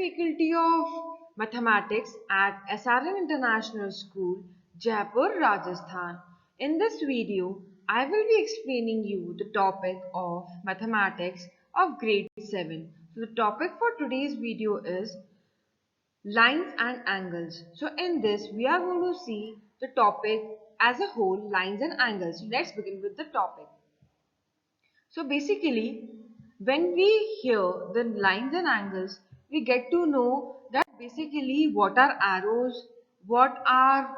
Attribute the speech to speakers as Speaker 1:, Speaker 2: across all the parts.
Speaker 1: Faculty of Mathematics at SRN International School, Jaipur, Rajasthan. In this video, I will be explaining you the topic of mathematics of grade 7. So the topic for today's video is lines and angles. So in this, we are going to see the topic as a whole, lines and angles. So let's begin with the topic. So basically, when we hear the lines and angles, we get to know that basically what are arrows, what are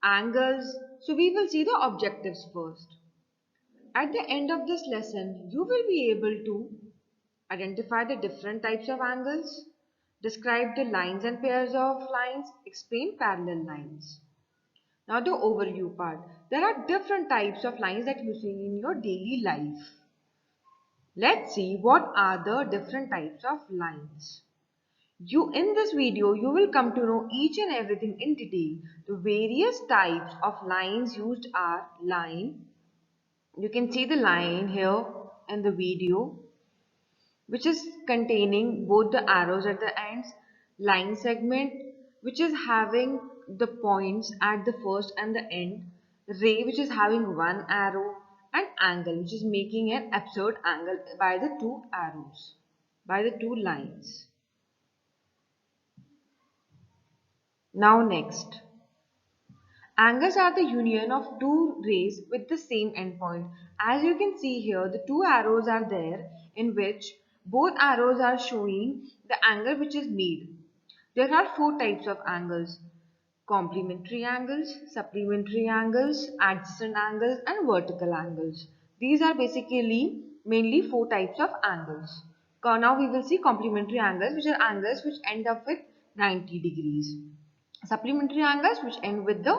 Speaker 1: angles. So we will see the objectives first. At the end of this lesson, you will be able to identify the different types of angles, describe the lines and pairs of lines, explain parallel lines. Now the overview part. There are different types of lines that you see in your daily life. Let's see what are the different types of lines. In this video, you will come to know each and everything in detail. The various types of lines used are line. You can see the line here in the video, which is containing both the arrows at the ends, line segment, which is having the points at the first and the end, ray, which is having one arrow, and angle, which is making an absurd angle by the two arrows, by the two lines. Now next, angles are the union of two rays with the same endpoint. As you can see here, the two arrows are there in which both arrows are showing the angle which is made. There are four types of angles: complementary angles, supplementary angles, adjacent angles, and vertical angles. These are basically mainly four types of angles. Now we will see complementary angles, which are angles which end up with 90 degrees. Supplementary angles which end with the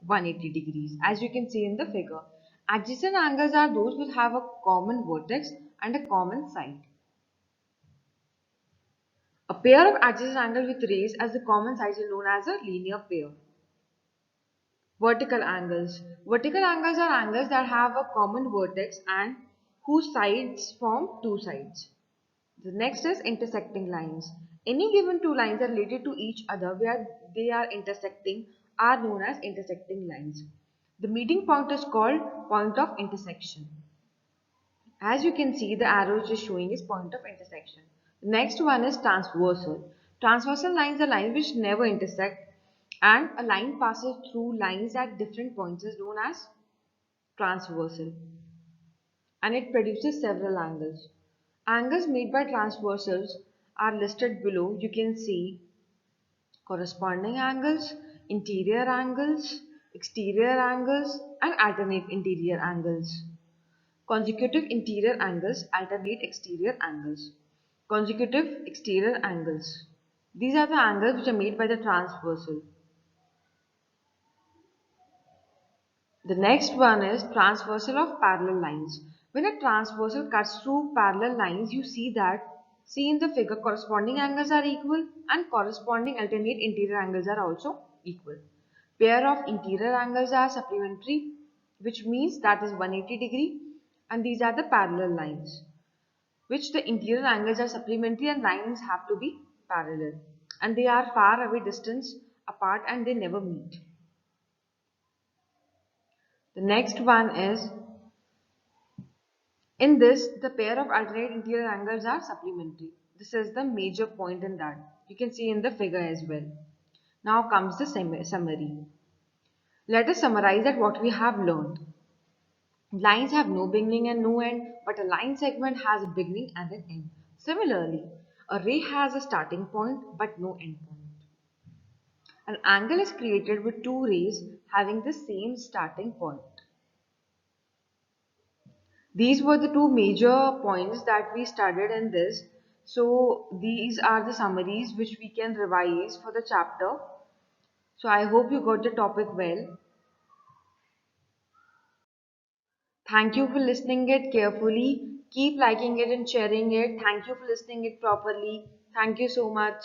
Speaker 1: 180 degrees, as you can see in the figure. Adjacent angles are those which have a common vertex and a common side. A pair of adjacent angles with rays as the common sides is known as a linear pair. Vertical angles. Vertical angles are angles that have a common vertex and whose sides form two sides. The next is intersecting lines. Any given two lines are related to each other where they are intersecting are known as intersecting lines. The meeting point is called point of intersection. As you can see, the arrow is just showing is point of intersection. The next one is transversal. Transversal lines are lines which never intersect, and a line passes through lines at different points is known as transversal, and it produces several angles. Angles made by transversals are listed below. You can see corresponding angles, interior angles, exterior angles, and alternate interior angles. Consecutive interior angles, alternate exterior angles. Consecutive exterior angles. These are the angles which are made by the transversal. The next one is transversal of parallel lines. When a transversal cuts through parallel lines, you see in the figure, corresponding angles are equal and corresponding alternate interior angles are also equal. Pair of interior angles are supplementary, which means that is 180 degree, and these are the parallel lines, which the interior angles are supplementary and lines have to be parallel, and they are far away distance apart and they never meet. The next one is, in this, the pair of alternate interior angles are supplementary. This is the major point in that. You can see in the figure as well. Now comes the summary. Let us summarize that what we have learned. Lines have no beginning and no end, but a line segment has a beginning and an end. Similarly, a ray has a starting point but no end point. An angle is created with two rays having the same starting point. These were the two major points that we studied in this. So these are the summaries which we can revise for the chapter. So I hope you got the topic well. Thank you for listening it carefully. Keep liking it and sharing it. Thank you for listening it properly. Thank you so much.